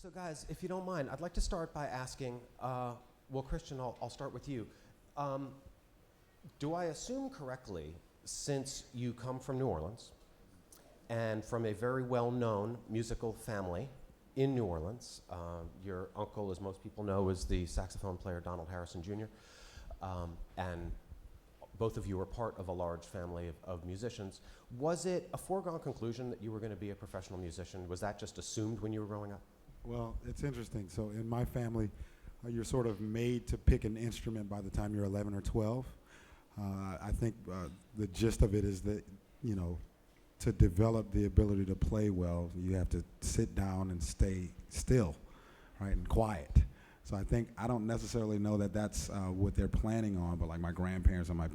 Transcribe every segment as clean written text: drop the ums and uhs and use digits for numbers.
So guys, if you don't mind, I'd like to start by asking, well, Christian, I'll start with you. Do I assume correctly, since you come from New Orleans and from a very well-known musical family in New Orleans, your uncle, as most people know, is the saxophone player Donald Harrison Jr., and both of you are part of a large family of musicians. Was it a foregone conclusion that you were going to be a professional musician? Was that just assumed when you were growing up? Well, it's interesting. So in my family, you're sort of made to pick an instrument by the time you're 11 or 12. I think the gist of it is that, you know, to develop the ability to play well, you have to sit down and stay still, right, and quiet. So I don't necessarily know that that's what they're planning on, but like my grandparents and my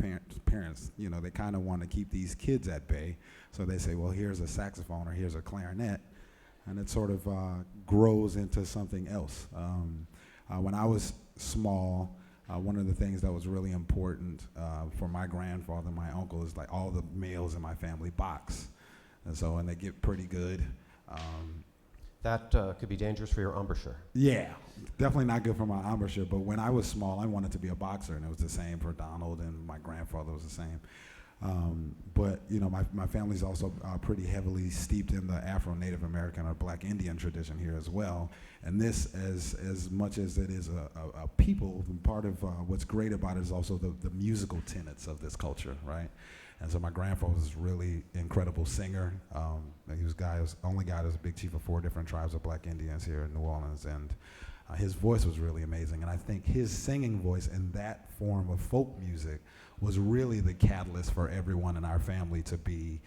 parents, you know, they kind of want to keep these kids at bay. So they say, well, here's a saxophone or here's a clarinet, and it sort of grows into something else. When I was small, one of the things that was really important for my grandfather and my uncle is like all the males in my family box. And so when they get pretty good. That could be dangerous for your embouchure. Yeah, definitely not good for my embouchure. But when I was small, I wanted to be a boxer, and it was the same for Donald, and my grandfather was the same. But you know, my family's also pretty heavily steeped in the Afro-Native American or Black Indian tradition here as well. And this, as much as it is a people, part of what's great about it is also the musical tenets of this culture, right? And so my grandfather was a really incredible singer. He was the only guy that was a big chief of 4 different tribes of Black Indians here in New Orleans, and his voice was really amazing. And I think his singing voice in that form of folk music was really the catalyst for everyone in our family to be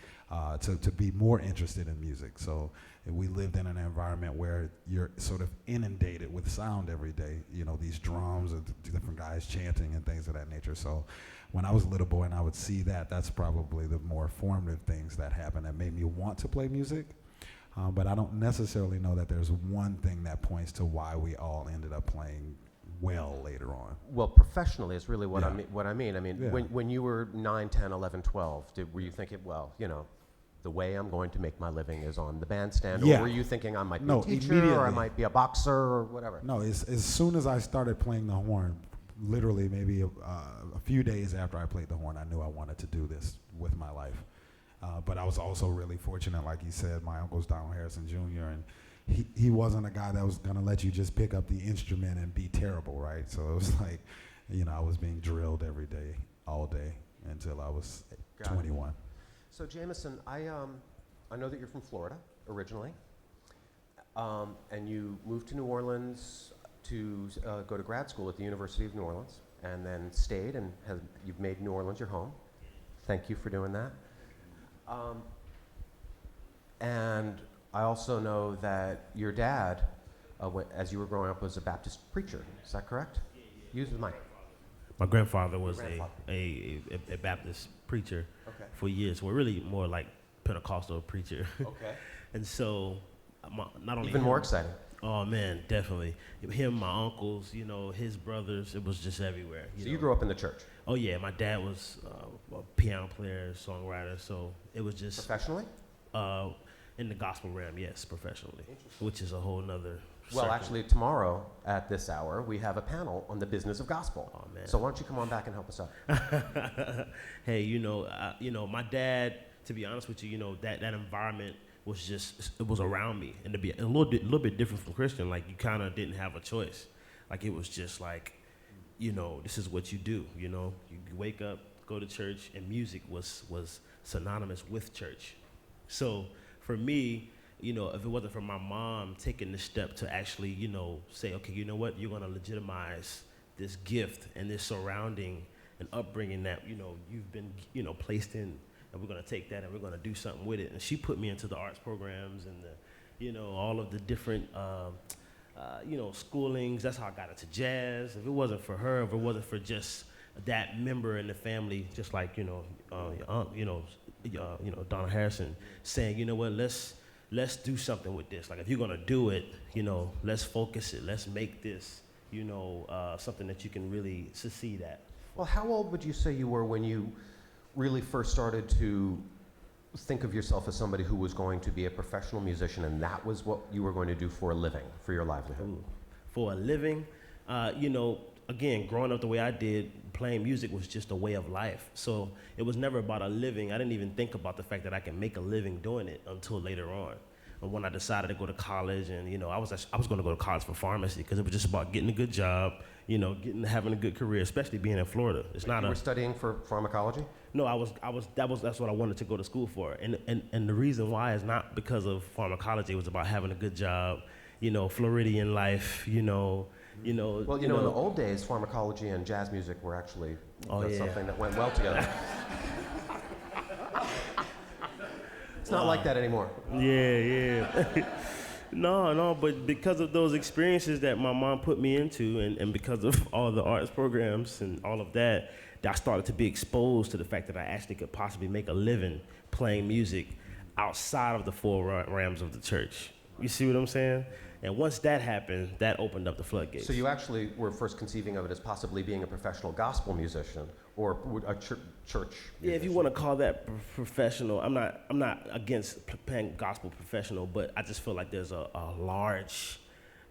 more interested in music. So we lived in an environment where you're sort of inundated with sound every day. You know, these drums and different guys chanting and things of that nature. So when I was a little boy and I would see that, that's probably the more formative things that happened that made me want to play music. But I don't necessarily know that there's one thing that points to why we all ended up playing well later on. Well, professionally is really what I mean. I mean, Yeah. when you were 9, 10, 11, 12, were you thinking, well, you know, the way I'm going to make my living is on the bandstand? Yeah. Or were you thinking I might be No, a teacher, immediately. or I might be a boxer, or whatever? No, as soon as I started playing the horn, literally maybe a few days after I played the horn, I knew I wanted to do this with my life. But I was also really fortunate, like you said, my uncle's Donald Harrison Jr., and he wasn't a guy that was going to let you just pick up the instrument and be terrible, right? So it was like, you know, I was being drilled every day, all day, until I was 21. So Jamison, I know that you're from Florida originally, and you moved to New Orleans to go to grad school at the University of New Orleans, and then stayed, and you've made New Orleans your home. Thank you for doing that. And I also know that your dad, as you were growing up, was a Baptist preacher. Is that correct? Use the mic. My grandfather was a Baptist preacher for years. Well, really more like Pentecostal preacher. Okay. And so, not only even him, more exciting. Oh man, definitely. Him, my uncles, you know, his brothers. It was just everywhere. You grew up in the church. Oh yeah, my dad was a piano player, songwriter. So it was just Professionally? In the gospel realm, yes, professionally, which is a whole nother. Well, circle. actually, tomorrow at this hour, we have a panel on the business of gospel. Oh man. So why don't you come on back and help us out? Hey, you know, my dad. To be honest with you, you know, that environment was just, it was around me, and to be a little bit different from Christian. Like, you kind of didn't have a choice. Like, it was just like, you know, this is what you do. You know, you wake up, go to church, and music was synonymous with church. So for me, you know, if it wasn't for my mom taking the step to actually, you know, say, okay, you know what, you're going to legitimize this gift and this surrounding and upbringing that, you know, you've been, you know, placed in, and we're going to take that and we're going to do something with it. And she put me into the arts programs and the, you know, all of the different, you know, schoolings. That's how I got into jazz. If it wasn't for her, if it wasn't for just that member in the family, just like, you know, your aunt, you know, Donna Harrison, saying, you know what, let's do something with this. Like, if you're gonna do it, you know, let's focus it. Let's make this, you know, something that you can really succeed at. Well, how old would you say you were when you really first started to think of yourself as somebody who was going to be a professional musician and that was what you were going to do for a living, for your livelihood? Ooh. For a living, you know, again, growing up the way I did, playing music was just a way of life. So it was never about a living. I didn't even think about the fact that I can make a living doing it until later on. And when I decided to go to college, and you know, I was going to go to college for pharmacy because it was just about getting a good job, you know, having a good career, especially being in Florida. It's not. You were studying for pharmacology? No, that's what I wanted to go to school for. And the reason why is not because of pharmacology. It was about having a good job, you know, Floridian life, you know. Well, in the old days, pharmacology and jazz music were actually something that went well together. It's not like that anymore. Yeah. No, but because of those experiences that my mom put me into, and because of all the arts programs and all of that, I started to be exposed to the fact that I actually could possibly make a living playing music outside of the four realms of the church. You see what I'm saying? And once that happened, that opened up the floodgates. So you actually were first conceiving of it as possibly being a professional gospel musician or a church musician. Yeah, if you want to call that professional, I'm not against playing gospel professional, but I just feel like there's a large,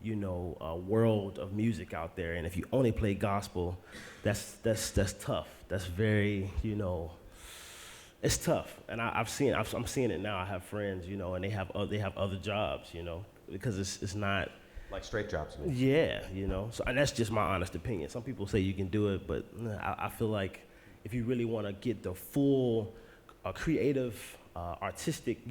world of music out there, and if you only play gospel, that's tough. That's very, it's tough. And I'm seeing it now. I have friends, and they have other jobs, because it's not like straight jobs. Yeah, So and that's just my honest opinion. Some people say you can do it, but I feel like if you really want to get the full creative, artistic,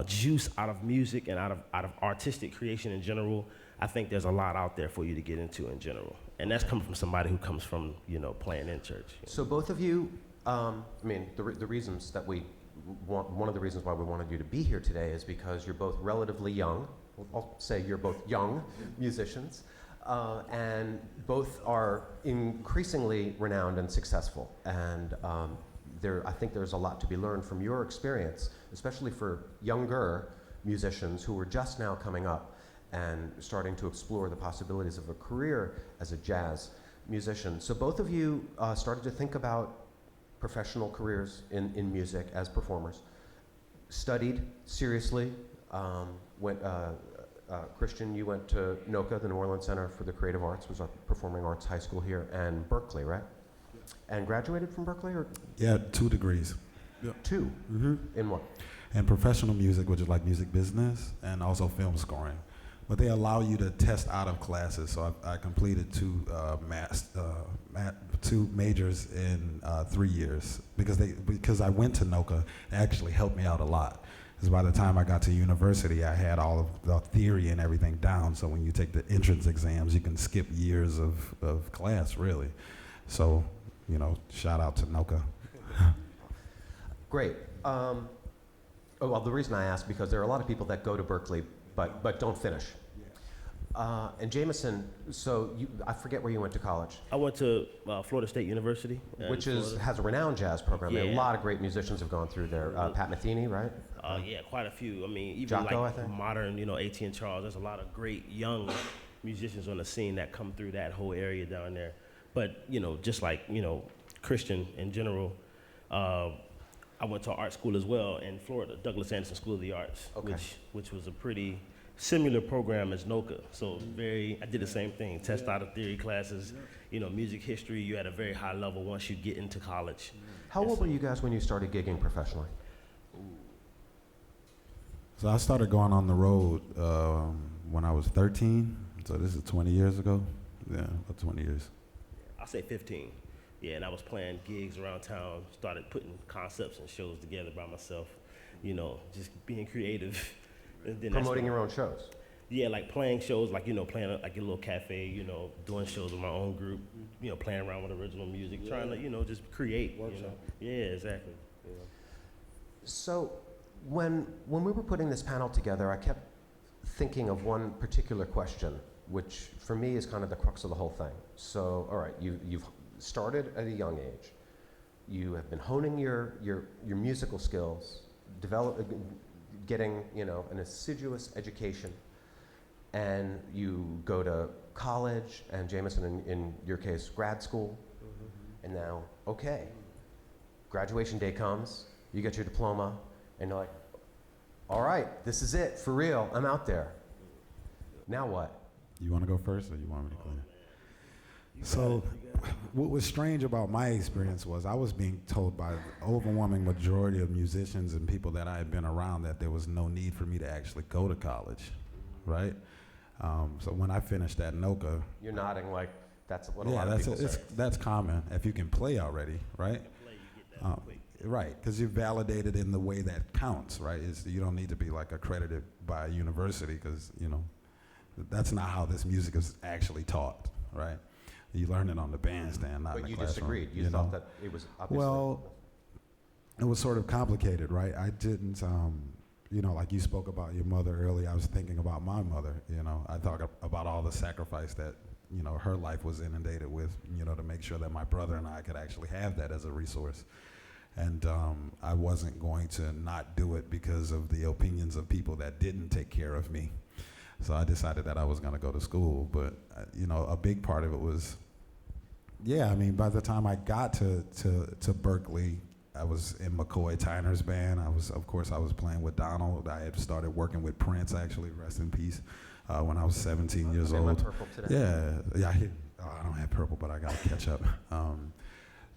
juice out of music and out of artistic creation in general, I think there's a lot out there for you to get into in general. And that's coming from somebody who comes from, playing in church. So both of you, the reasons that one of the reasons why we wanted you to be here today is because you're both relatively young. I'll say you're both young musicians, and both are increasingly renowned and successful. And I think there's a lot to be learned from your experience, especially for younger musicians who are just now coming up and starting to explore the possibilities of a career as a jazz musician. So both of you started to think about professional careers in music as performers, studied seriously, Christian, you went to NOCA, the New Orleans Center for the Creative Arts, was a performing arts high school here, and Berklee, right? Yeah. And graduated from Berklee? Or? Yeah, 2 degrees. Yeah. 2? Mm-hmm. In what? And professional music, which is like music business, and also film scoring. But they allow you to test out of classes, so I completed 2 majors in 3 years because I went to NOCA. It actually helped me out a lot. Because by the time I got to university, I had all of the theory and everything down. So when you take the entrance exams, you can skip years of class, really. So, shout out to NOCA. Great. Well, the reason I ask, because there are a lot of people that go to Berklee but don't finish. And Jamison, I forget where you went to college. I went to Florida State University. Which has a renowned jazz program. Yeah. A lot of great musicians have gone through there. Pat Metheny, right? Yeah, quite a few. I mean, even Jocko, like modern, aTunde Charles, there's a lot of great young musicians on the scene that come through that whole area down there. But, just like, Christian in general, I went to art school as well in Florida, Douglas Anderson School of the Arts, okay. which was a pretty similar program as NOCA. So I did the same thing, test out of theory classes, music history, you had a very high level once you get into college. How old were you guys when you started gigging professionally? So I started going on the road when I was 13, so this is 20 years ago. Yeah, about 20 years. I'll say 15. Yeah, and I was playing gigs around town, started putting concepts and shows together by myself, just being creative. And then promoting your own shows? Yeah, like playing shows, like, playing like a little cafe, doing shows with my own group, playing around with original music, trying to, just create, Yeah, exactly. So when we were putting this panel together, I kept thinking of one particular question, which for me is kind of the crux of the whole thing. So, all right, you've started at a young age. You have been honing your musical skills, getting an assiduous education, and you go to college, and Jamison, in your case, grad school, and now, okay, graduation day comes, you get your diploma, and you're like, all right, this is it, for real, I'm out there. Now what? You want to go first, or you want me to go? So, what was strange about my experience was I was being told by the overwhelming majority of musicians and people that I had been around that there was no need for me to actually go to college, right? So when I finished at NOCA, You're nodding like that's what a lot of people say. that's common if you can play already, right? Right, because you're validated in the way that counts, right? You don't need to be like accredited by a university because that's not how this music is actually taught, right? You learn it on the bandstand, not in the classroom. But you disagreed. You thought that it was obviously. Well, it was sort of complicated, right? I didn't, like you spoke about your mother earlier. I was thinking about my mother. I thought about all the sacrifice that her life was inundated with. To make sure that my brother and I could actually have that as a resource. And I wasn't going to not do it because of the opinions of people that didn't take care of me. So I decided that I was going to go to school. But, a big part of it was, by the time I got to Berklee, I was in McCoy Tyner's band. I was playing with Donald. I had started working with Prince, actually, rest in peace, when I was 17 years old. My purple today. Yeah, I don't have purple, but I got to catch up.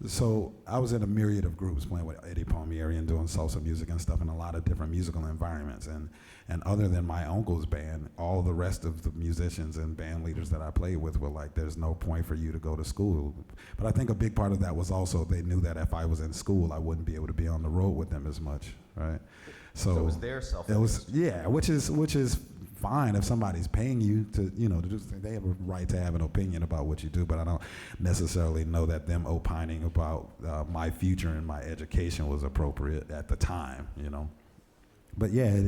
So I was in a myriad of groups playing with Eddie Palmieri and doing salsa music and stuff in a lot of different musical environments. And other than my uncle's band, all the rest of the musicians and band leaders that I played with were like, there's no point for you to go to school. But I think a big part of that was also they knew that if I was in school, I wouldn't be able to be on the road with them as much, right? So it was their self-interest. Which is fine if somebody's paying you to do. They have a right to have an opinion about what you do, but I don't necessarily know that them opining about my future and my education was appropriate at the time, But yeah,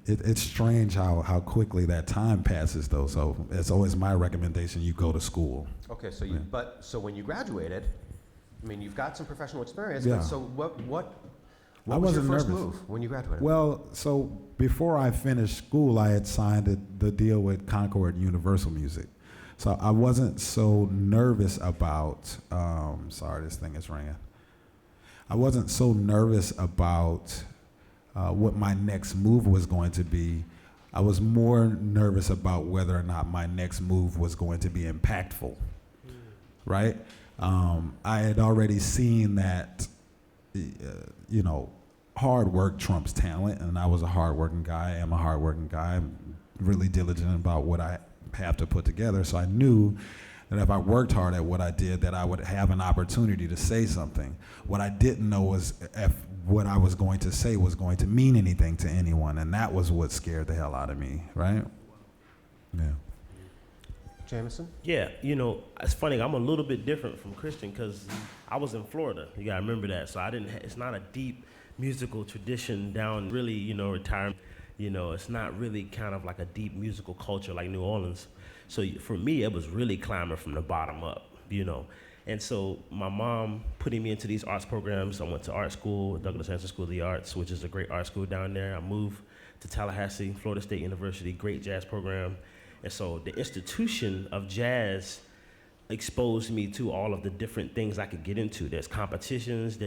it's strange how quickly that time passes, though. So it's always my recommendation you go to school. Okay, so so when you graduated, you've got some professional experience. Yeah. But so what I was your wasn't first nervous. move when you graduated? Well, so before I finished school, I had signed the deal with Concord Universal Music. So I wasn't so nervous about, sorry, this thing is ringing. I wasn't so nervous about what my next move was going to be. I was more nervous about whether or not my next move was going to be impactful, right? I had already seen that, hard work trumps talent, and I was a hardworking guy. I am a hardworking guy. I'm really diligent about what I have to put together. So I knew that if I worked hard at what I did, that I would have an opportunity to say something. What I didn't know was if what I was going to say was going to mean anything to anyone, and that was what scared the hell out of me, right? Yeah. Jamison? Yeah, it's funny. I'm a little bit different from Christian because I was in Florida. You gotta remember that. So I didn't. It's not a deep musical tradition down. Really, retirement. It's not really kind of like a deep musical culture like New Orleans. So for me, it was really climbing from the bottom up. And so my mom putting me into these arts programs. I went to art school, Douglas Hanson School of the Arts, which is a great art school down there. I moved to Tallahassee, Florida State University, great jazz program. And so the institution of jazz exposed me to all of the different things I could get into. There's competitions,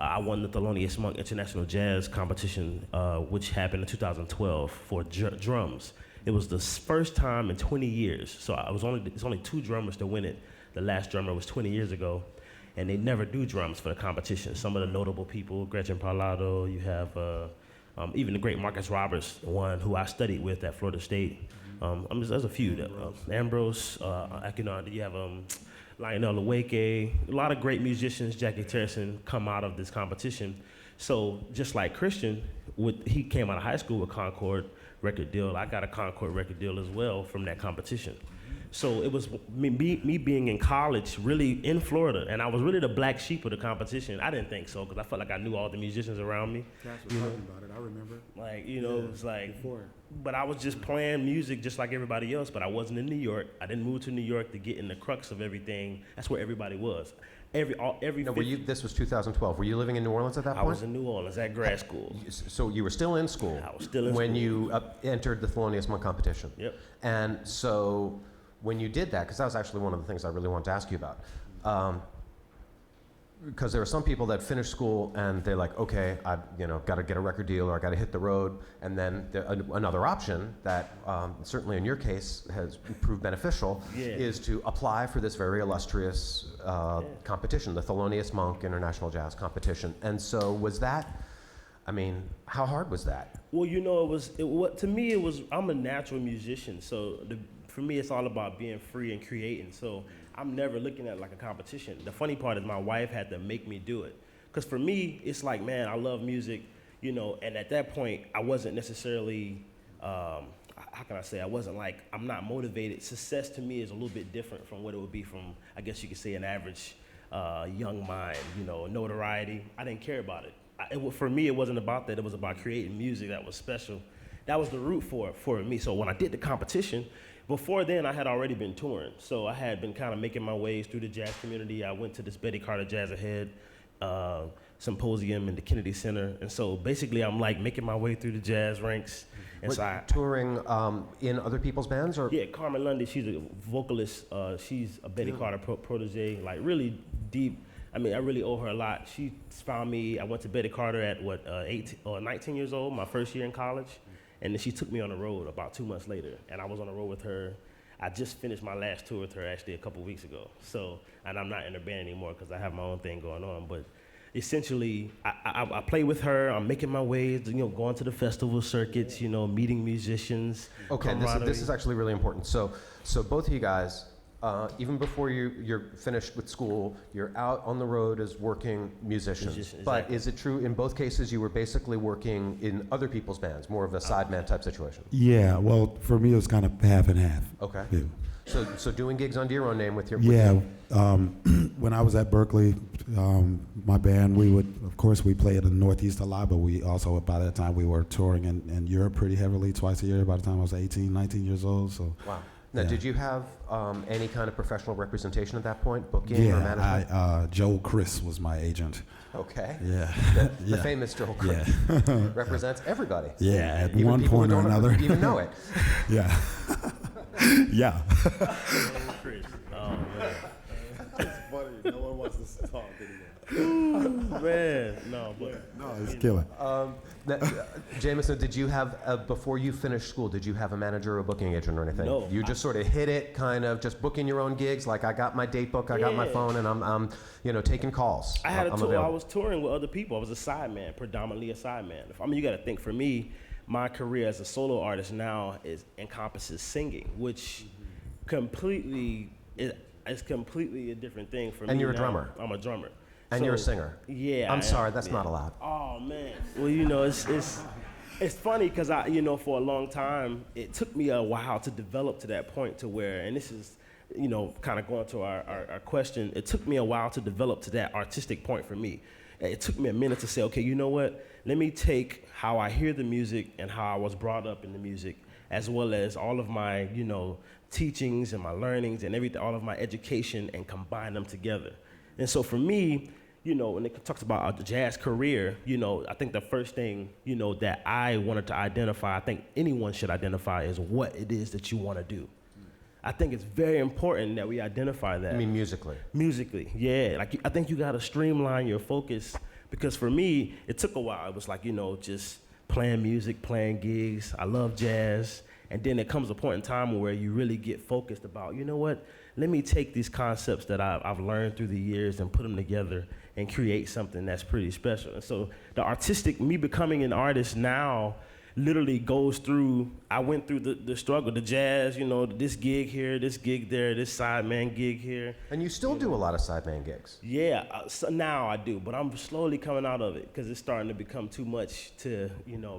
I won the Thelonious Monk International Jazz Competition, which happened in 2012 for drums. It was the first time in 20 years. So it's only 2 drummers to win it. The last drummer was 20 years ago, and they never do drums for the competition. Some of the notable people, Gretchen Parlado, you have even the great Marcus Roberts, the one who I studied with at Florida State. There's a few. Ambrose, aTunde, you have Lionel Leweke, a lot of great musicians, Jackie Terrison, come out of this competition. So just like Christian, he came out of high school with Concord record deal. I got a Concord record deal as well from that competition. So it was me being in college, really in Florida, and I was really the black sheep of the competition. I didn't think so because I felt like I knew all the musicians around me. That's what talking about it. I remember. It was like, before. But I was just playing music just like everybody else. But I wasn't in New York. I didn't move to New York to get in the crux of everything. That's where everybody was. This was 2012. Were you living in New Orleans at that point? I was in New Orleans at grad school. So you were still in school. I was still in when school. you entered the Thelonious Monk competition. Yep. And so when you did that, because that was actually one of the things I really wanted to ask you about. because there are some people that finish school and they're like, okay, I've got to get a record deal or I got to hit the road, and then another option that certainly in your case has proved beneficial is to apply for this very illustrious competition, the Thelonious Monk International Jazz Competition. And so was that, I mean, how hard was that? Well, to me, I'm a natural musician, so for me, it's all about being free and creating. So I'm never looking at it like a competition. The funny part is my wife had to make me do it. Because for me, it's like, man, I love music, and at that point, I wasn't necessarily, how can I say, I'm not motivated. Success to me is a little bit different from what it would be from, I guess you could say, an average young mind, notoriety. I didn't care about it. For me, it wasn't about that. It was about creating music that was special. That was the root for me. So when I did the competition, before then, I had already been touring. So I had been kind of making my ways through the jazz community. I went to this Betty Carter Jazz Ahead symposium in the Kennedy Center. And so basically, I'm like making my way through the jazz ranks. And so touring in other people's bands? Or? Yeah, Carmen Lundy, she's a vocalist. She's a Betty Carter protege, like really deep. I mean, I really owe her a lot. She found me. I went to Betty Carter at 18 or 19 years old, my first year in college. And then she took me on the road about 2 months later, and I was on the road with her. I just finished my last tour with her actually a couple weeks ago. So, and I'm not in her band anymore because I have my own thing going on. But essentially, I play with her. I'm making my way, going to the festival circuits, meeting musicians. Okay, this is actually really important. So both of you guys, even before you're finished with school, you're out on the road as working musicians. Exactly. But is it true in both cases you were basically working in other people's bands, more of a sideman type situation? Yeah, well, for me it was kind of half and half. Okay. Yeah. So doing gigs under your own name with your... When I was at Berklee, my band, we played in the Northeast a lot, but we also, by that time, we were touring in Europe pretty heavily twice a year by the time I was 18, 19 years old. So. Wow. Now, did you have any kind of professional representation at that point, booking or management? Yeah, Joe Chris was my agent. Okay. Yeah. The famous Joe Chris represents everybody. Yeah, at Even one point or another. Even know it. Yeah. Yeah. Chris. Oh, man. It's funny. No one wants to talk anymore. Man, no, it's killing. Jamison, did you have, before you finished school, did you have a manager or a booking agent or anything? No. You just sort of hit it, kind of just booking your own gigs, like I got my date book, I got my phone, and I'm taking calls. I had a tour. available. I was touring with other people. I was a sideman, predominantly a sideman. I mean, you got to think, for me, my career as a solo artist now encompasses singing, which completely is completely a different thing for me. And you're a now. drummer. I'm a drummer. And you're a singer. Yeah. I'm sorry, that's not allowed. Oh man. Well, it's funny because for a long time it took me a while to develop to that point to where, and this is, kind of going to our question. It took me a while to develop to that artistic point for me. It took me a minute to say, okay, you know what? Let me take how I hear the music and how I was brought up in the music, as well as all of my, teachings and my learnings and everything, all of my education, and combine them together. And so for me, when it talks about the jazz career, I think the first thing, that I wanted to identify, I think anyone should identify, is what it is that you want to do. I think it's very important that we identify that. I mean musically? Musically, yeah. I think you got to streamline your focus, because for me, it took a while. It was like, just playing music, playing gigs. I love jazz. And then there comes a point in time where you really get focused about, let me take these concepts that I've learned through the years and put them together and create something that's pretty special. And so me becoming an artist now literally goes through, I went through the struggle, the jazz, this gig here, this gig there, this sideman gig here. And you still do a lot of sideman gigs? Yeah, so now I do, but I'm slowly coming out of it because it's starting to become too much to,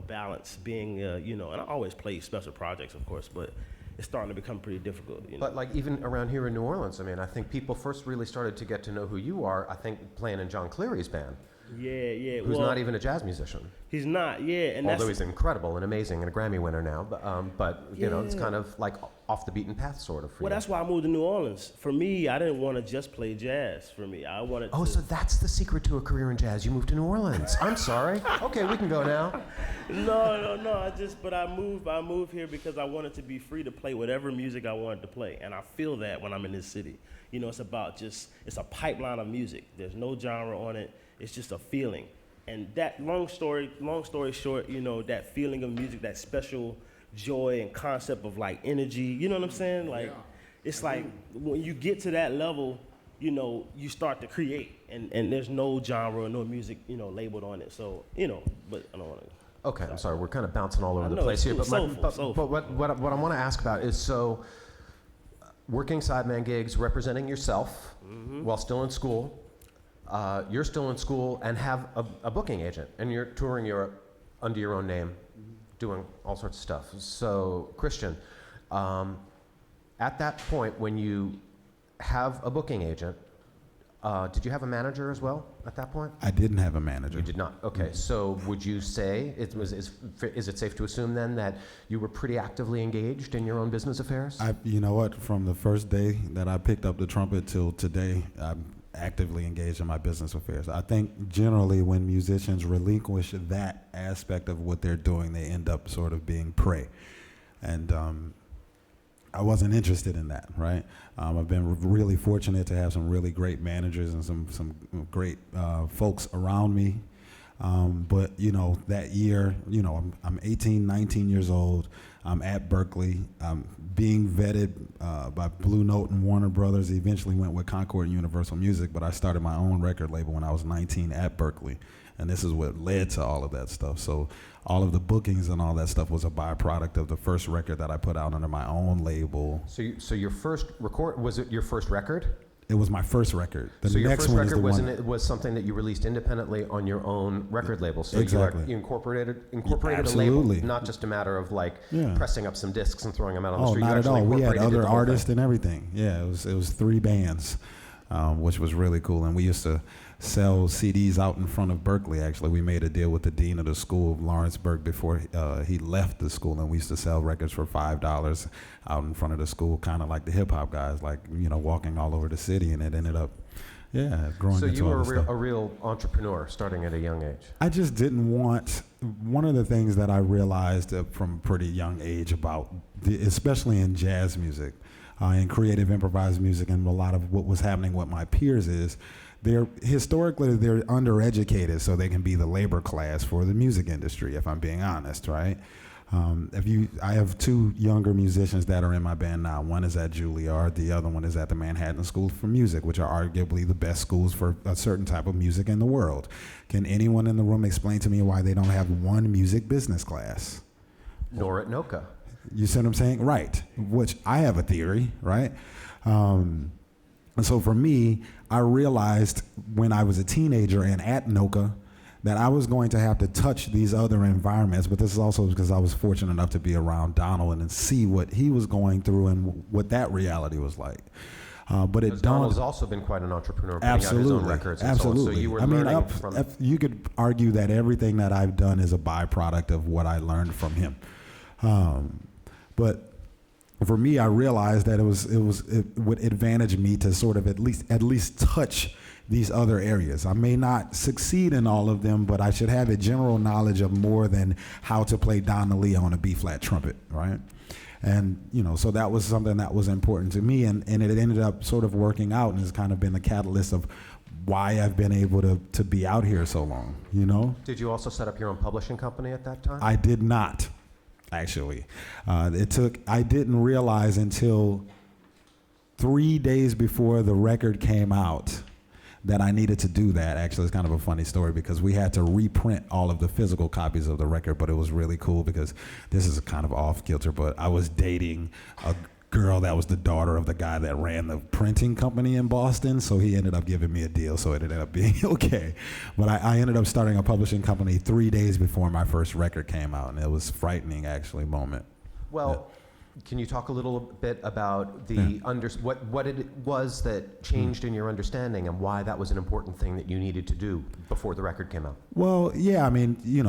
balance being, and I always play special projects, of course, but it's starting to become pretty difficult. But like even around here in New Orleans, I mean, I think people first really started to get to know who you are, I think, playing in John Cleary's band. Yeah. who's not even a jazz musician. He's not, yeah. And Although that's, he's incredible and amazing and a Grammy winner now, but you know, it's kind of like off the beaten path sort of for well, you. that's why I moved to New Orleans. For me, I didn't want to just play jazz. For me, I wanted to. So that's the secret to a career in jazz. You moved to New Orleans. I'm sorry. Okay, we can go now. No. I moved here because I wanted to be free to play whatever music I wanted to play, and I feel that when I'm in this city. You know, it's a pipeline of music. There's no genre on it. It's just a feeling. And that long story short, you know, that feeling of music, that special joy and concept of like energy. You know what I'm saying? Like, it's like when you get to that level, you know, you start to create, and there's no genre or no music, you know, labeled on it. So, you know, but I don't want to. Okay, I'm sorry. We're kind of bouncing all over the know, place here. it's But what I want to ask about is, so working sideman gigs, representing yourself while still in school. You're still in school and have a booking agent, and you're touring Europe under your own name, doing all sorts of stuff. So, Christian, at that point when you have a booking agent, did you have a manager as well at that point? I didn't have a manager. You did not. Okay. So would you say is it safe to assume then that you were pretty actively engaged in your own business affairs? You know what? From the first day that I picked up the trumpet till today, I'm actively engaged in my business affairs. I think generally when musicians relinquish that aspect of what they're doing, they end up sort of being prey. And I wasn't interested in that, right? I've been really fortunate to have some really great managers and some great folks around me. But, you know, that year, you know, I'm 18, 19 years old. I'm at Berklee. I'm being vetted by Blue Note and Warner Brothers. Eventually went with Concord and Universal Music, but I started my own record label when I was 19 at Berklee. And this is what led to all of that stuff. So all of the bookings and all that stuff was a byproduct of the first record that I put out under my own label. So your first record, was it your first record? It was my first record. So your first record was something that you released independently on your own record label. So exactly. you incorporated Absolutely. a label, not just a matter of like pressing up some discs and throwing them out on the Oh, street. not at all. We had other artists thing. and everything. Yeah, it was 3 bands, which was really cool. And we used to sell CDs out in front of Berklee. Actually, we made a deal with the dean of the school, Lawrenceburg, before he left the school, and we used to sell records for $5 out in front of the school, kind of like the hip hop guys, like, you know, walking all over the city, and it ended up, growing. So into you were all this a real entrepreneur starting at a young age. I just didn't want. One of the things that I realized from a pretty young age about, especially in jazz music, and creative improvised music, and a lot of what was happening with my peers is, they're undereducated, so they can be the labor class for the music industry, if I'm being honest, right? I have 2 younger musicians that are in my band now. One is at Juilliard, the other one is at the Manhattan School for Music, which are arguably the best schools for a certain type of music in the world. Can anyone in the room explain to me why they don't have one music business class? Nor at NOCA. You see what I'm saying? Right, which I have a theory, right? And so for me, I realized when I was a teenager and at NOCA that I was going to have to touch these other environments, but this is also because I was fortunate enough to be around Donald and see what he was going through and what that reality was like. But it Donald's also been quite an entrepreneur, putting out his own records. And absolutely. So on. So you were learning from. You could argue that everything that I've done is a byproduct of what I learned from him. But for me, I realized that it would advantage me to sort of at least touch these other areas. I may not succeed in all of them, but I should have a general knowledge of more than how to play Don Lee on a B-flat trumpet, right? And, you know, so that was something that was important to me, and it ended up sort of working out, and has kind of been the catalyst of why I've been able to be out here so long, you know? Did you also set up your own publishing company at that time? I did not, actually. I didn't realize until 3 days before the record came out that I needed to do that. Actually, it's kind of a funny story because we had to reprint all of the physical copies of the record, but it was really cool because this is kind of off kilter, but I was dating a girl that was the daughter of the guy that ran the printing company in Boston, so he ended up giving me a deal, so it ended up being okay. But I ended up starting a publishing company 3 days before my first record came out, and it was a frightening, actually, moment. Well, Can you talk a little bit about the what it was that changed in your understanding and why that was an important thing that you needed to do before the record came out? Well, yeah, I mean, do you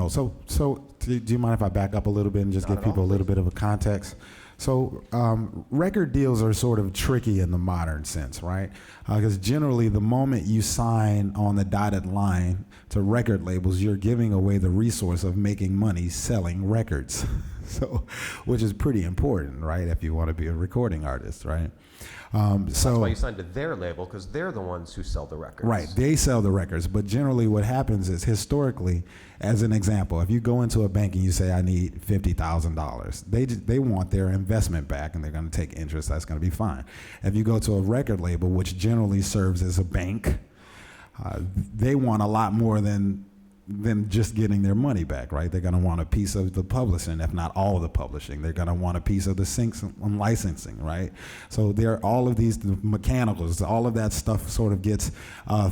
mind if I back up a little bit and just Not give at all, people a little bit of a context? So record deals are sort of tricky in the modern sense, right? Because generally the moment you sign on the dotted line to record labels, you're giving away the resource of making money selling records. So, which is pretty important, right? If you want to be a recording artist, right? That's why you signed to their label, because they're the ones who sell the records. Right, they sell the records, but generally what happens is historically, as an example, if you go into a bank and you say, I need $50,000, they want their investment back and they're going to take interest, that's going to be fine. If you go to a record label, which generally serves as a bank, they want a lot more than just getting their money back, right? They're going to want a piece of the publishing, if not all of the publishing. They're going to want a piece of the syncs and licensing, right? So there are all of these mechanicals, all of that stuff sort of gets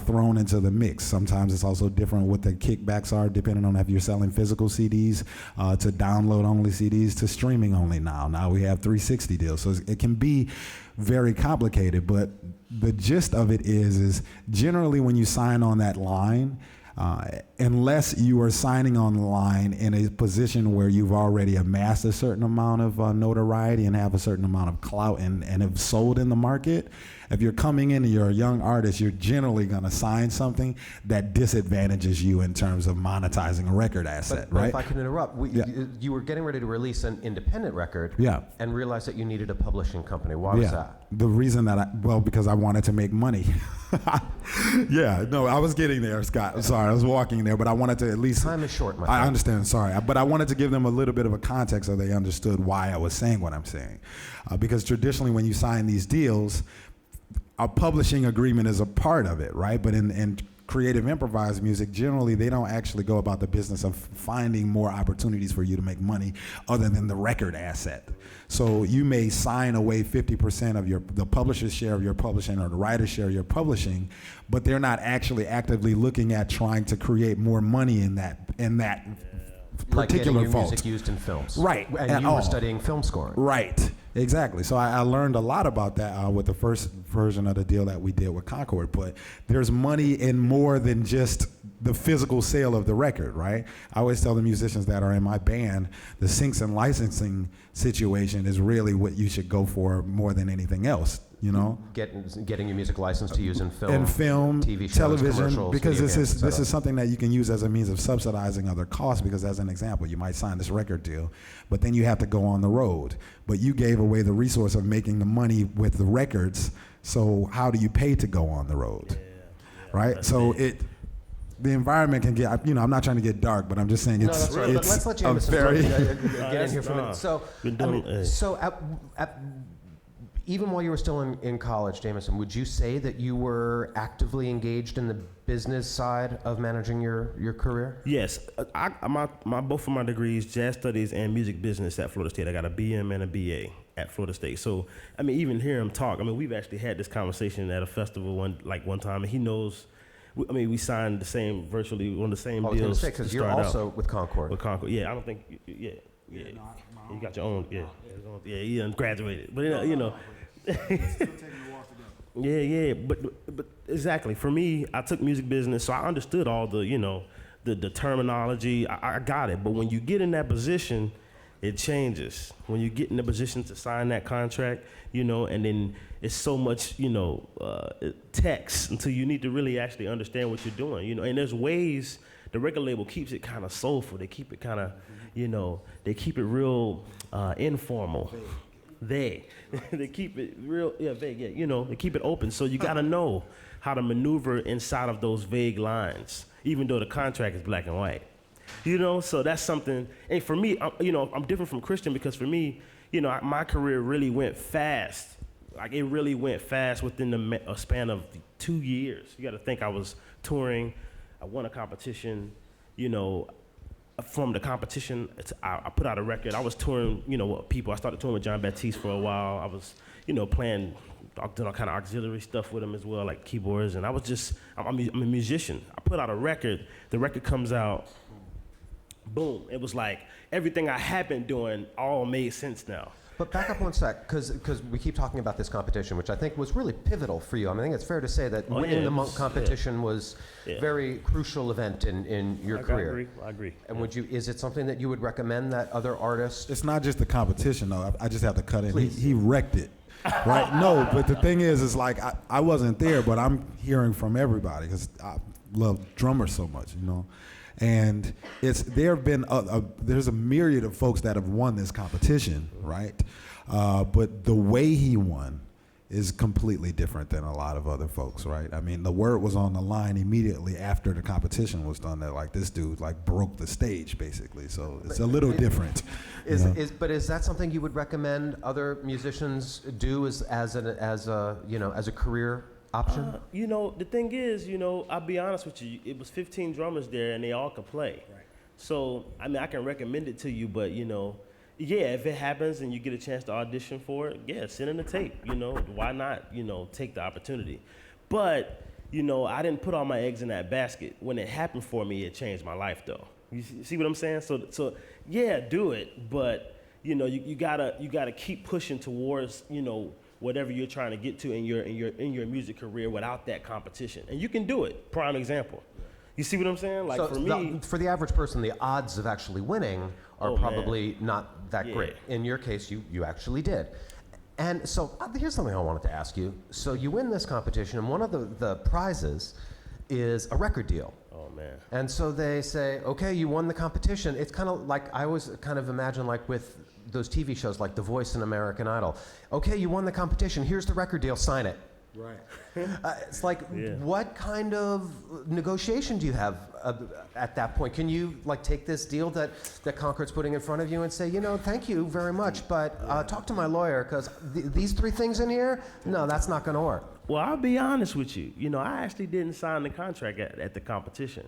thrown into the mix. Sometimes it's also different what the kickbacks are, depending on if you're selling physical CDs to download-only CDs to streaming-only now. Now we have 360 deals, so it can be very complicated, but the gist of it is generally when you sign on that line, unless you are signing on the line in a position where you've already amassed a certain amount of notoriety and have a certain amount of clout and have sold in the market, if you're coming in and you're a young artist, you're generally going to sign something that disadvantages you in terms of monetizing a record asset, but right? If I can interrupt, you were getting ready to release an independent record and realized that you needed a publishing company. Why was that? The reason that because I wanted to make money. I was getting there, Scott. I'm sorry, I was walking there, but I wanted to at least... Time is short, my friend. I understand, sorry. But I wanted to give them a little bit of a context so they understood why I was saying what I'm saying. Because traditionally when you sign these deals, a publishing agreement is a part of it, right? But in creative improvised music, generally they don't actually go about the business of finding more opportunities for you to make money other than the record asset. So you may sign away 50% of the publisher's share of your publishing or the writer's share of your publishing, but they're not actually actively looking at trying to create more money in that like particular getting your vault. music used in films. Right. And you were studying film scoring. Right. Exactly. So I learned a lot about that with the first version of the deal that we did with Concord. But there's money in more than just the physical sale of the record, right? I always tell the musicians that are in my band, the syncs and licensing situation is really what you should go for more than anything else, you know? Getting your music licensed to use in film. TV shows, television, commercials, because video games, this is something that you can use as a means of subsidizing other costs, because as an example, you might sign this record deal, but then you have to go on the road. But you gave away the resource of making the money with the records, so how do you pay to go on the road, right? So the environment can get, I'm not trying to get dark, but I'm just saying it's let's let Jamison get in here for a minute. So, even while you were still in college, Jamison, would you say that you were actively engaged in the business side of managing your career? Yes, both of my degrees, jazz studies and music business at Florida State. I got a BM and a BA at Florida State. So, even hearing him talk, we've actually had this conversation at a festival one time, and he knows. We signed virtually one of the same deals. I was going to say, because you're also with Concord. With Concord, I don't think, you got your own, you done graduated, but but exactly. For me, I took music business, so I understood all the terminology. I got it, but when you get in that position, it changes. When you get in the position to sign that contract, and then it's so much, text until you need to really actually understand what you're doing, and there's ways the record label keeps it kind of soulful. They keep it kind of, they keep it real informal. They keep it real, vague, they keep it open. So you gotta know how to maneuver inside of those vague lines, even though the contract is black and white. So that's something, and for me, I'm different from Christian, because for me, my career really went fast. Like, it really went fast within a span of 2 years. You got to think, I was touring, I won a competition, from the competition, I put out a record. I was touring, with people. I started touring with John Baptiste for a while. I was, playing, doing all kind of auxiliary stuff with him as well, like keyboards. And I was just, I'm a musician. I put out a record. The record comes out, boom. It was like everything I had been doing all made sense now. But back up one sec, because we keep talking about this competition, which I think was really pivotal for you. I mean, I think it's fair to say that winning the Monk competition was a very crucial event in your career. I agree. And is it something that you would recommend that other artists? It's not just the competition, though. I just have to cut in. Please. He wrecked it, right? No, but the thing is like I wasn't there, but I'm hearing from everybody because I love drummers so much, you know. And there have been there's a myriad of folks that have won this competition, right? But the way he won is completely different than a lot of other folks, right? I mean, the word was on the line immediately after the competition was done that like this dude like broke the stage basically. So it's a little different. But is that something you would recommend other musicians do as a career option? You know, the thing is, you know, I'll be honest with you, it was 15 drummers there and they all could play. Right. So, I mean, I can recommend it to you, but, you know, yeah, if it happens and you get a chance to audition for it, yeah, send in the tape, you know, why not, you know, take the opportunity. But, you know, I didn't put all my eggs in that basket. When it happened for me, it changed my life, though. You see what I'm saying? So yeah, do it, but, you know, you gotta keep pushing towards, you know, whatever you're trying to get to in your music career without that competition. And you can do it. Prime example. You see what I'm saying? Like, so for me, for the average person, the odds of actually winning are probably not that great. In your case, you actually did. And so here's something I wanted to ask you. So you win this competition, and one of the prizes is a record deal. Oh, man. And so they say, okay, you won the competition. It's kind of like, I always kind of imagine like with those TV shows like The Voice and American Idol. Okay, you won the competition. Here's the record deal. Sign it. Right. It's like, what kind of negotiation do you have at that point? Can you like take this deal that Concord's putting in front of you and say, you know, thank you very much, but talk to my lawyer because these three things in here, no, that's not going to work. Well, I'll be honest with you. You know, I actually didn't sign the contract at the competition.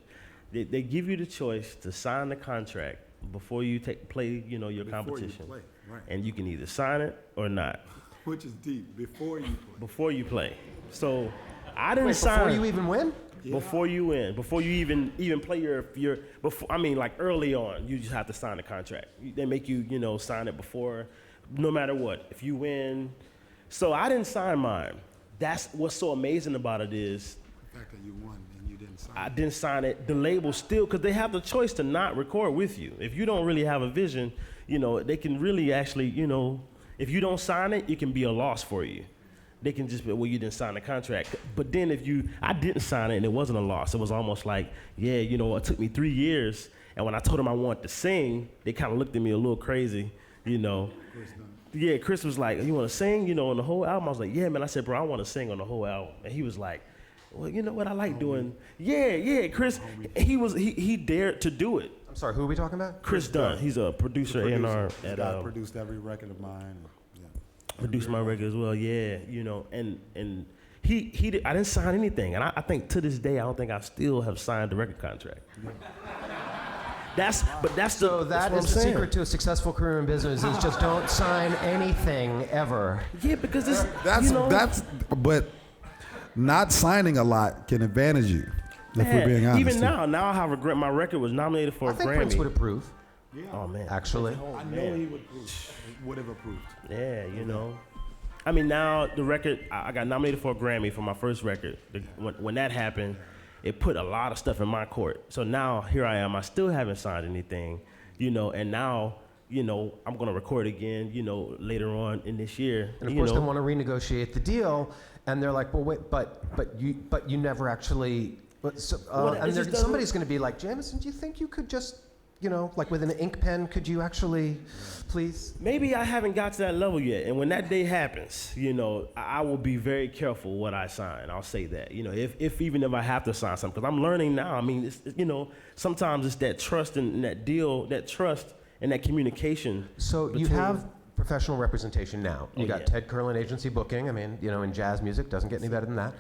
They give you the choice to sign the contract before you play, you know, your competition. You play, right. And you can either sign it or not. Which is deep. Before you play. Before you play. So I didn't sign. Before you even win? Yeah. Before you win. Before you even play your before. I mean, like early on, you just have to sign the contract. They make you, you know, sign it before, no matter what. If you win. So I didn't sign mine. That's what's so amazing about it is. The fact that you won and you didn't sign it. I didn't sign it. The label still, because they have the choice to not record with you. If you don't really have a vision, you know, they can really actually, you know, if you don't sign it, it can be a loss for you. They can just be, well, you didn't sign the contract. But then I didn't sign it and it wasn't a loss. It was almost like, yeah, you know, it took me 3 years. And when I told them I wanted to sing, they kind of looked at me a little crazy, you know. Yeah, Chris was like, you want to sing, you know, on the whole album? I was like, yeah, man. I said, bro, I want to sing on the whole album. And he was like, well, you know what, I like doing. Yeah, Chris, he dared to do it. I'm sorry, who are we talking about? Chris Dunn. He's a producer, A&R. He's produced every record of mine. Produced my record as well, yeah, you know, and he did, I didn't sign anything, and I think to this day, I don't think I still have signed the record contract. That's the secret to a successful career in business is just don't sign anything ever. Yeah, because but not signing a lot can advantage you. If we're being honest. Even now I have regret. My record was nominated for a Grammy. I think Prince would approve. Yeah. Oh man, actually, I know he would have approved. Yeah, you know. I mean, now the record, I got nominated for a Grammy for my first record. When that happened, it put a lot of stuff in my court. So now here I am. I still haven't signed anything, you know. And now, you know, I'm gonna record again, you know, later on in this year. And of course, they want to renegotiate the deal, and they're like, well, wait, but you never actually. Somebody's going to be like, Jamison, do you think you could just, you know, like with an ink pen, could you actually, please? Maybe I haven't got to that level yet. And when that day happens, you know, I will be very careful what I sign. I'll say that, you know, even if I have to sign something, because I'm learning now. I mean, it's, you know, sometimes it's that trust and that deal, that trust and that communication. So you have professional representation now. You got Ted Curlin Agency booking. I mean, you know, in jazz music, doesn't get any better than that.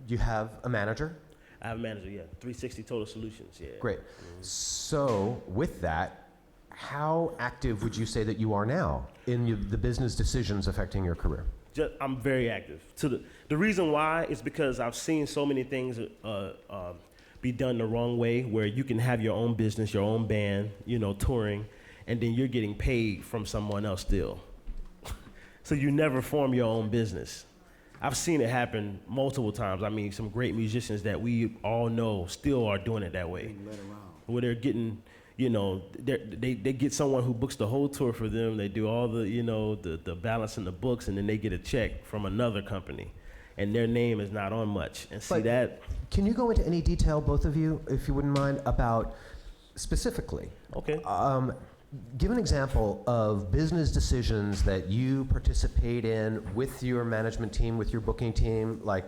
You have a manager? I have a manager, yeah. 360 Total Solutions, yeah. Great. So with that, how active would you say that you are now in the business decisions affecting your career? I'm very active. The reason why is because I've seen so many things be done the wrong way, where you can have your own business, your own band, you know, touring, and then you're getting paid from someone else still. So you never form your own business. I've seen it happen multiple times. I mean, some great musicians that we all know still are doing it that way. Where they're getting, you know, they get someone who books the whole tour for them. They do all the, you know, the balance in the books, and then they get a check from another company, and their name is not on much. And see But that. Can you go into any detail, both of you, if you wouldn't mind, about specifically? Okay. Give an example of business decisions that you participate in with your management team, with your booking team. Like,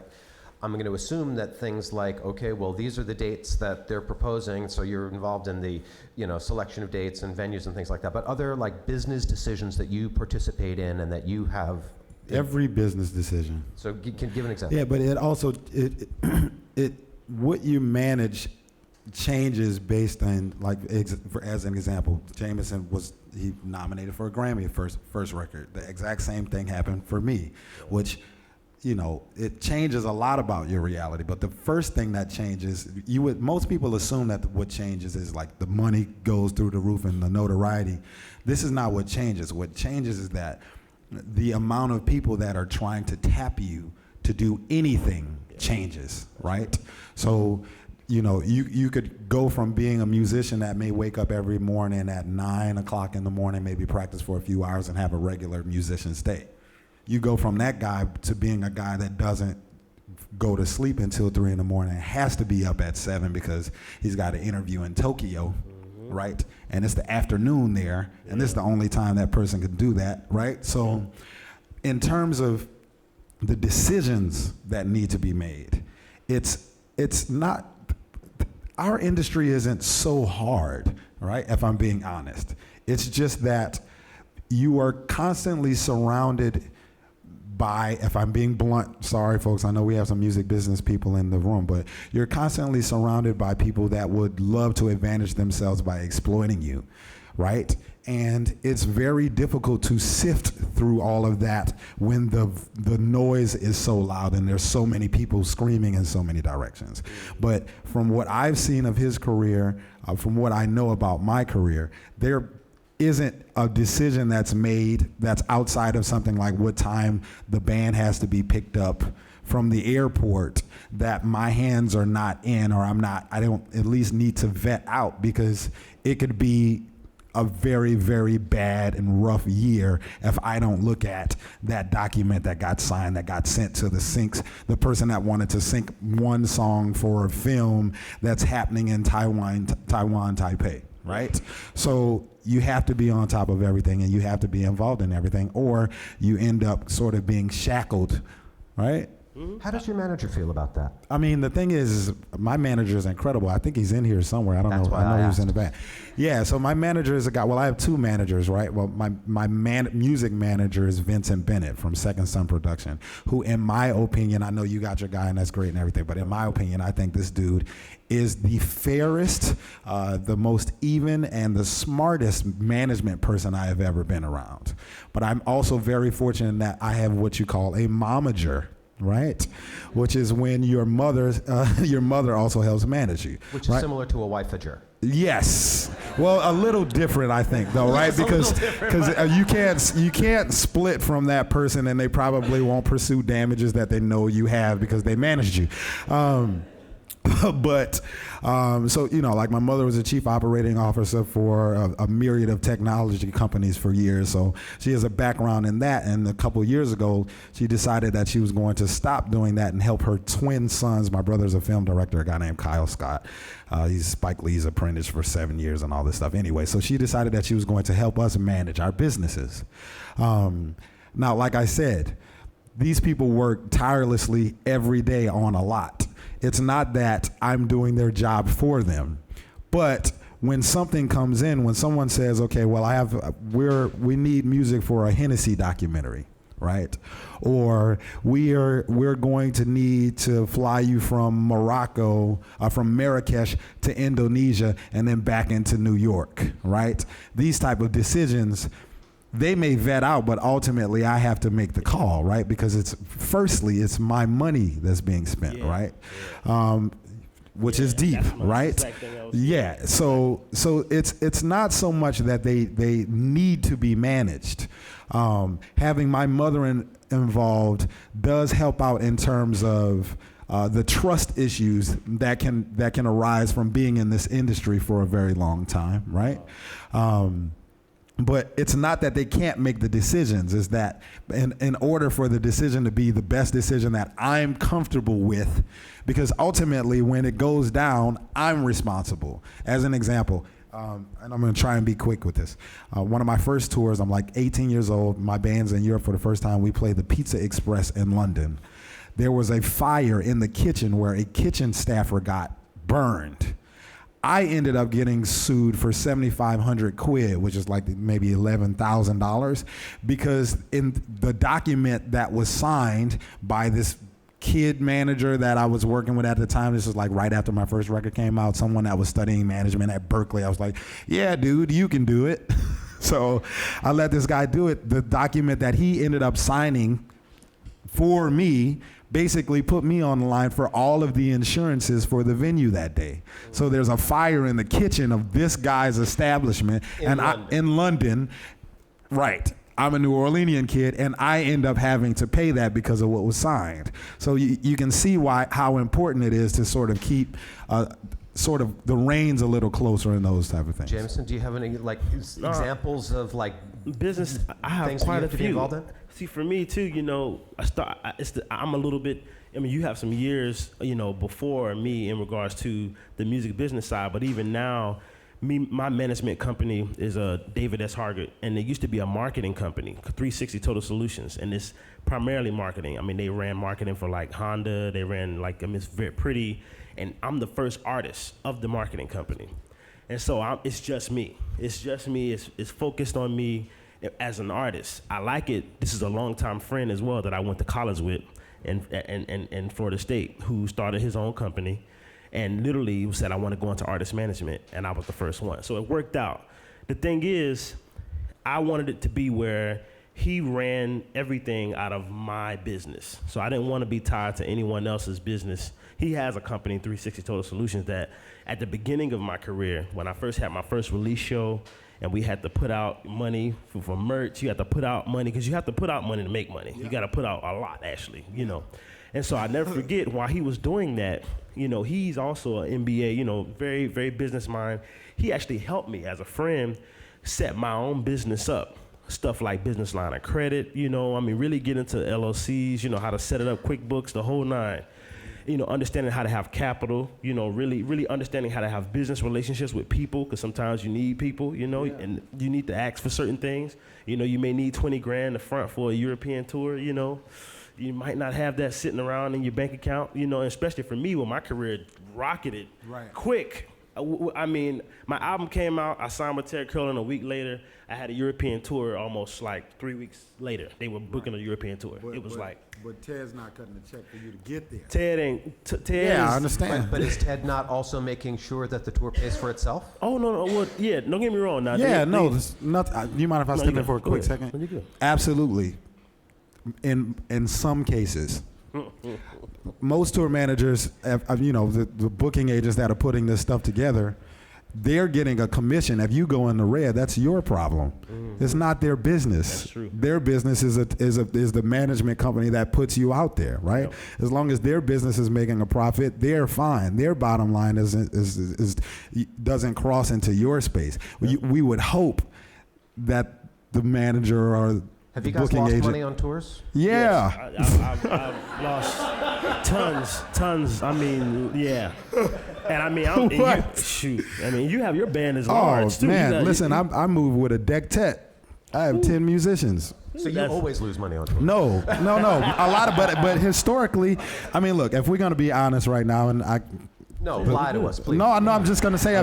I'm going to assume that things like, okay, well, these are the dates that they're proposing, so you're involved in the, you know, selection of dates and venues and things like that. But other like business decisions that you participate in and that you have. Every business decision. So can give an example. Yeah, but it also it what you manage changes based on, like, as an example, Jamison he nominated for a Grammy first record. The exact same thing happened for me, which, you know, it changes a lot about your reality. But the first thing that changes, most people assume that what changes is like the money goes through the roof and the notoriety. This is not what changes. What changes is that the amount of people that are trying to tap you to do anything changes, right? So, you know, you could go from being a musician that may wake up every morning at 9 o'clock in the morning, maybe practice for a few hours and have a regular musician's day. You go from that guy to being a guy that doesn't go to sleep until 3 in the morning, has to be up at 7 because he's got an interview in Tokyo, right? And it's the afternoon there, and this is the only time that person can do that, right? So in terms of the decisions that need to be made, it's not, our industry isn't so hard, right? If I'm being honest. It's just that you are constantly surrounded by, if I'm being blunt, sorry folks, I know we have some music business people in the room, but you're constantly surrounded by people that would love to advantage themselves by exploiting you, right? And it's very difficult to sift through all of that when the noise is so loud and there's so many people screaming in so many directions. But from what I've seen of his career, from what I know about my career, there isn't a decision that's made that's outside of something like what time the band has to be picked up from the airport that my hands are not in, or I don't at least need to vet out, because it could be a very, very bad and rough year if I don't look at that document that got signed, that got sent to the syncs, the person that wanted to sync one song for a film that's happening in Taiwan, Taipei, right? So you have to be on top of everything, and you have to be involved in everything, or you end up sort of being shackled, right? How does your manager feel about that? I mean, the thing is my manager is incredible. I think he's in here somewhere. I don't That's know. why I know he's in the asked. band. Yeah, so my manager is a guy. Well, I have two managers, right? Well, my music manager is Vincent Bennett from Second Son Production, who, in my opinion, I know you got your guy and that's great and everything, but in my opinion, I think this dude is the fairest, the most even, and the smartest management person I have ever been around. But I'm also very fortunate that I have what you call a momager, right? Which is when your mother also helps manage you. Which is similar to a wifeager. Yes. Well, a little different, I think, though, right? Because you can't split from that person, and they probably won't pursue damages that they know you have because they managed you. But so, you know, like my mother was a chief operating officer for a myriad of technology companies for years. So she has a background in that. And a couple of years ago, she decided that she was going to stop doing that and help her twin sons. My brother's a film director, a guy named Kyle Scott. He's Spike Lee's apprentice for 7 years and all this stuff. Anyway, so she decided that she was going to help us manage our businesses. Now, like I said, these people work tirelessly every day on a lot. It's not that I'm doing their job for them, but when something comes in, when someone says, okay, well, we need music for a Hennessy documentary, right? Or we're going to need to fly you from Morocco, from Marrakesh to Indonesia and then back into New York, right? These type of decisions, they may vet out, but ultimately I have to make the call, right? Because it's my money that's being spent, right? which is deep, that's my right? exact thing I was Yeah. So it's not so much that they need to be managed. Having my mother involved does help out in terms of the trust issues that can arise from being in this industry for a very long time, right? But it's not that they can't make the decisions. Is that in order for the decision to be the best decision that I'm comfortable with, because ultimately when it goes down, I'm responsible. As an example, and I'm going to try and be quick with this. One of my first tours, I'm like 18 years old. My band's in Europe for the first time. We played the Pizza Express in London. There was a fire in the kitchen where a kitchen staffer got burned. I ended up getting sued for 7,500 quid, which is like maybe $11,000, because in the document that was signed by this kid manager that I was working with at the time, this was like right after my first record came out, someone that was studying management at Berklee, I was like, yeah, dude, you can do it. So I let this guy do it. The document that he ended up signing for me basically put me on the line for all of the insurances for the venue that day. So there's a fire in the kitchen of this guy's establishment in London. Right. I'm a New Orleanian kid, and I end up having to pay that because of what was signed. So you can see how important it is to sort of keep sort of the reins a little closer in those type of things. Jamison, do you have any examples of business? I have things quite you a have to be few. involved in? See, for me too, I'm a little bit. I mean, you have some years, before me in regards to the music business side, but even now, my management company is David S. Hargett, and it used to be a marketing company, 360 Total Solutions, and it's primarily marketing. I mean, they ran marketing for like Honda, they ran It's Very Pretty, and I'm the first artist of the marketing company. And so it's just me. It's just me. It's focused on me as an artist. I like it. This is a longtime friend as well that I went to college with in Florida State, who started his own company and literally said, I want to go into artist management, and I was the first one. So it worked out. The thing is, I wanted it to be where he ran everything out of my business. So I didn't want to be tied to anyone else's business. He has a company, 360 Total Solutions, that at the beginning of my career, when I first had my first release show, and we had to put out money for merch, you had to put out money, because you have to put out money to make money. Yeah. You got to put out a lot, actually, And so I never forget, while he was doing that, he's also an MBA, very, very business mind. He actually helped me as a friend set my own business up. Stuff like business line of credit, really get into LLCs, how to set it up, QuickBooks, the whole nine. Understanding how to have capital, really, really understanding how to have business relationships with people, because sometimes you need people, and you need to ask for certain things. You may need 20 grand up front for a European tour, You might not have that sitting around in your bank account, especially for me when my career rocketed quick. I mean, my album came out, I signed with Ted Curlin a week later. I had a European tour almost like 3 weeks later. They were booking a European tour. But Ted's not cutting the check for you to get there. Yeah, I understand. But is Ted not also making sure that the tour pays for itself? Oh, no. Well, yeah, don't get me wrong. Now, there's nothing. You mind if I step in for a quick second? No, you're good. Absolutely. In some cases. Most tour managers, the booking agents that are putting this stuff together, they're getting a commission. If you go in the red, that's your problem. Mm-hmm. It's not their business. That's true. Their business is the management company that puts you out there, right? Yep. As long as their business is making a profit, they're fine. Their bottom line doesn't cross into your space. Yep. We would hope that the manager or have you guys lost money on tours? Yeah. Yes. I've lost tons. I mean, yeah. And I mean, you have your band as large, too. Oh, man, listen, I move with a deck tet. I have 10 musicians. So you always lose money on tours? No. A lot of, but historically, I mean, look, if we're going to be honest right now, and lie to us, please. No, I'm just going to say,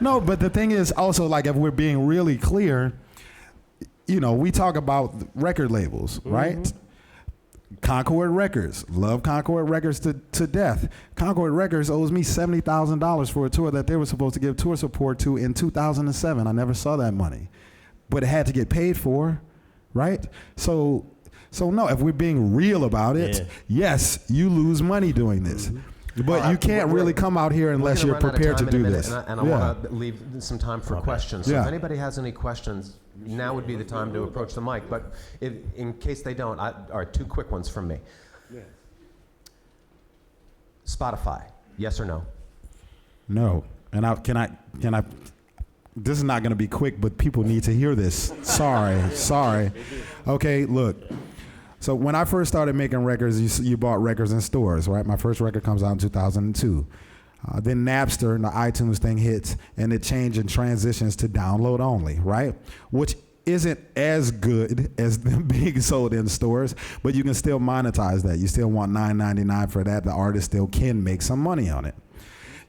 no, but the thing is also, like, if we're being really clear, we talk about record labels, right? Concord Records, love Concord Records to death. Concord Records owes me $70,000 for a tour that they were supposed to give tour support to in 2007. I never saw that money, but it had to get paid for, right? So no, if we're being real about it, yes, you lose money doing this. But you can't really come out here unless you're prepared to do this. And I want to leave some time for questions. So Yeah. if anybody has any questions, now would be the time to approach the mic. But in case they don't, all right, 2 quick ones from me. Spotify, yes or no? No. And can I? This is not going to be quick, but people need to hear this. Sorry. Okay, look. So when I first started making records, you bought records in stores, right? My first record comes out in 2002. Then Napster and the iTunes thing hits, and it changed and transitions to download only, right? Which isn't as good as them being sold in stores, but you can still monetize that. You still want $9.99 for that. The artist still can make some money on it.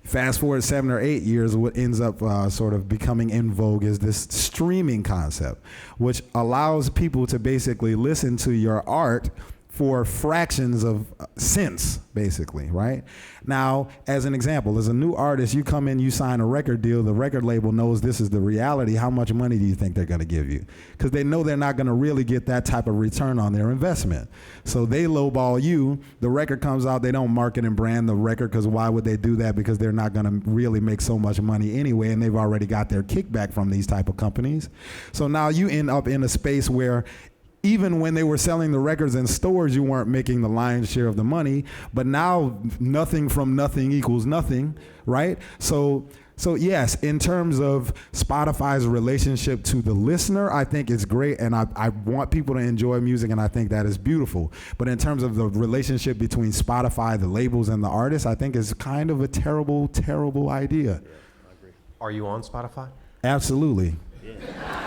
Fast forward 7 or 8 years, what ends up sort of becoming in vogue is this streaming concept, which allows people to basically listen to your art for fractions of cents, basically, right? Now, as an example, as a new artist, you come in, you sign a record deal, the record label knows this is the reality. How much money do you think they're gonna give you? Because they know they're not gonna really get that type of return on their investment. So they lowball you, the record comes out, they don't market and brand the record, because why would they do that? Because they're not gonna really make so much money anyway, and they've already got their kickback from these type of companies. So now you end up in a space where even when they were selling the records in stores, you weren't making the lion's share of the money, but now nothing from nothing equals nothing, right? So yes, in terms of Spotify's relationship to the listener, I think it's great, and I want people to enjoy music, and I think that is beautiful. But in terms of the relationship between Spotify, the labels, and the artists, I think it's kind of a terrible, terrible idea. Yeah, I agree. Are you on Spotify? Absolutely. Yeah.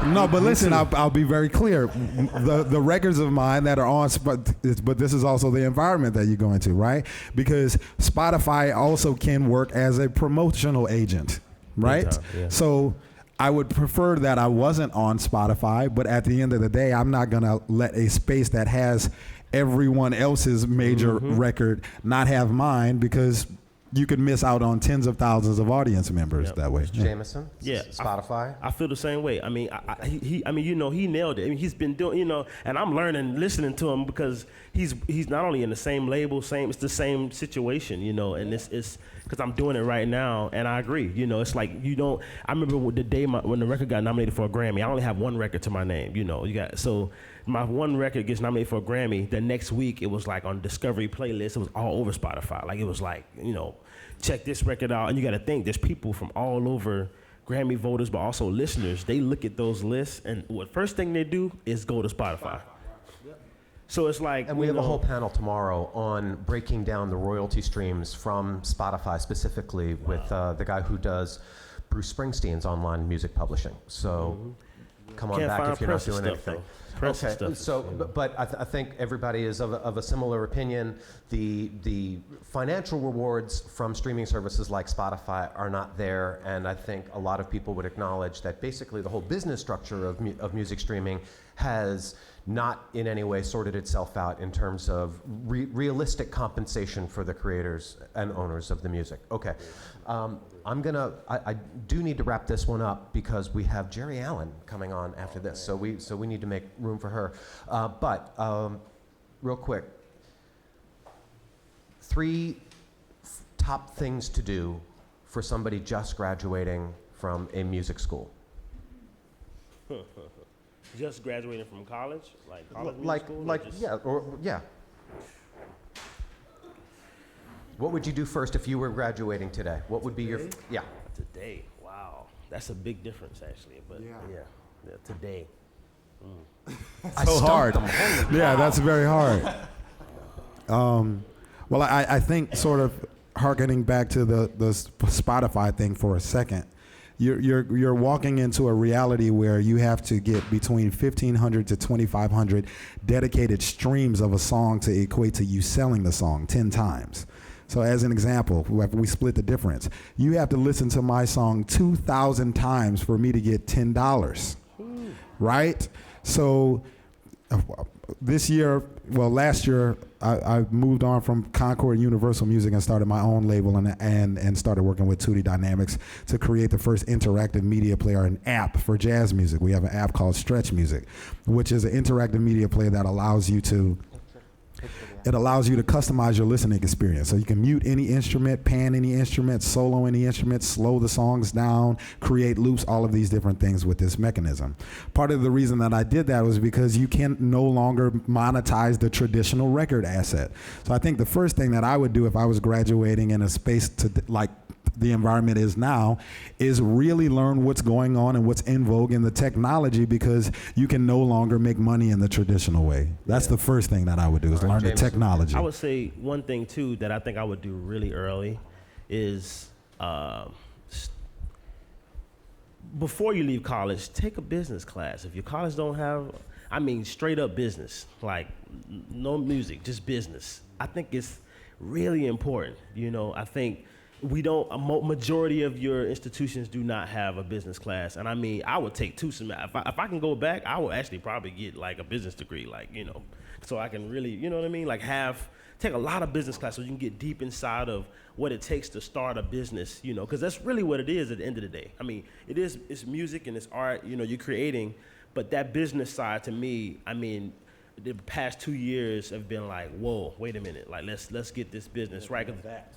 No, but listen, I'll be very clear. The records of mine that are on, but this is also the environment that you go into, right? Because Spotify also can work as a promotional agent, right? Yeah. So I would prefer that I wasn't on Spotify, but at the end of the day, I'm not going to let a space that has everyone else's major record not have mine, because you could miss out on tens of thousands of audience members that way. Jamison? Yeah. Spotify? I feel the same way. I mean, he nailed it. I mean, he's been doing, and I'm learning, listening to him, because he's not only in the same label, it's the same situation, and it's because I'm doing it right now, and I agree. It's like I remember the day when the record got nominated for a Grammy, I only have one record to my name, so my one record gets nominated for a Grammy. The next week, it was like on Discovery playlist. It was all over Spotify. Like, it was like, check this record out. And you got to think, there's people from all over, Grammy voters, but also listeners. They look at those lists, and what first thing they do is go to Spotify. So it's like, and we have a whole panel tomorrow on breaking down the royalty streams from Spotify, specifically with the guy who does Bruce Springsteen's online music publishing. So come on back if you're not doing anything. Okay, so, but I think everybody is of a similar opinion. The financial rewards from streaming services like Spotify are not there, and I think a lot of people would acknowledge that basically the whole business structure of music streaming has not in any way sorted itself out in terms of realistic compensation for the creators and owners of the music. Okay. I do need to wrap this one up because we have Jerry Allen coming on after this, so we need to make room for her. But real quick, 3 top things to do for somebody just graduating from a music school. Just graduating from college, like college music school, yeah. What would you do first if you were graduating today? What would be your Today? Wow, that's a big difference actually. But yeah today. So hard. Yeah, that's very hard. Well, I think sort of hearkening back to the Spotify thing for a second. You're walking into a reality where you have to get between 1,500 to 2,500 dedicated streams of a song to equate to you selling the song 10 times. So as an example, we split the difference. You have to listen to my song 2,000 times for me to get $10, right? So last year, I moved on from Concord Universal Music and started my own label and started working with aTunde Dynamics to create the first interactive media player, an app for jazz music. We have an app called Stretch Music, which is an interactive media player that allows you to It allows you to customize your listening experience. So you can mute any instrument, pan any instrument, solo any instrument, slow the songs down, create loops, all of these different things with this mechanism. Part of the reason that I did that was because you can no longer monetize the traditional record asset. So I think the first thing that I would do if I was graduating in a space to like the environment is now, is really learn what's going on and what's in vogue in the technology, because you can no longer make money in the traditional way. That's the first thing that I would do, is learn the technology. I would say one thing too that I think I would do really early is before you leave college, take a business class. If your college don't have, I mean, straight up business, like no music, just business. I think it's really important. You know, I think a majority of your institutions do not have a business class. And I mean, I would take 2 semesters. If I can go back, I would actually probably get like a business degree, like, you know, so I can really, you know what I mean? Like take a lot of business classes so you can get deep inside of what it takes to start a business, you know, because that's really what it is at the end of the day. I mean, it's music and it's art, you know, you're creating, but that business side to me, I mean, the past 2 years have been like, whoa, wait a minute, like let's get this business right.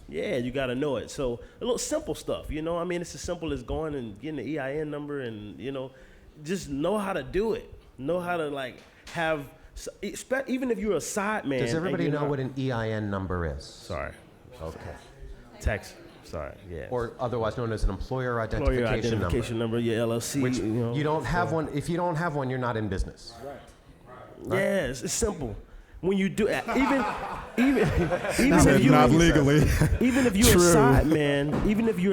Yeah, you got to know it. So a little simple stuff, you know. I mean, it's as simple as going and getting the EIN number, and you know, just know how to do it. Know how to like have, even if you're a side man. Does everybody know what an EIN number is? Sorry. Okay. Tax. Sorry. Yeah. Or otherwise known as an employer identification number. Your LLC. Which you know, you don't have one. If you don't have one, you're not in business. Right. Yeah, it's simple. When you do even if not legally. Even if you're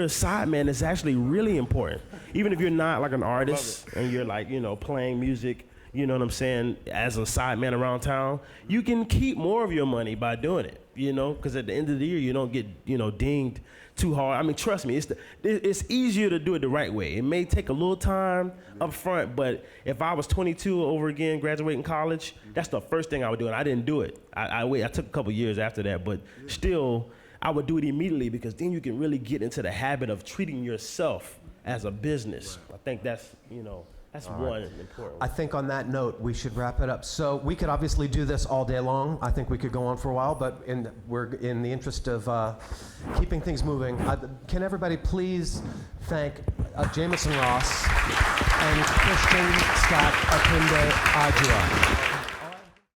a side man, it's actually really important. Even if you're not like an artist and you're like, you know, playing music, you know what I'm saying, as a side man around town, you can keep more of your money by doing it, you know, because at the end of the year, you don't get, you know, dinged too hard. I mean, trust me, it's easier to do it the right way. It may take a little time up front, but if I was 22 over again, graduating college, that's the first thing I would do, and I didn't do it. I took a couple years after that, but still, I would do it immediately, because then you can really get into the habit of treating yourself as a business. I think that's, you know, that's one important. I think on that note, we should wrap it up. So we could obviously do this all day long. I think we could go on for a while, but we're in the interest of keeping things moving. Can everybody please thank Jamison Ross and Christian Scott aTunde Adjuah.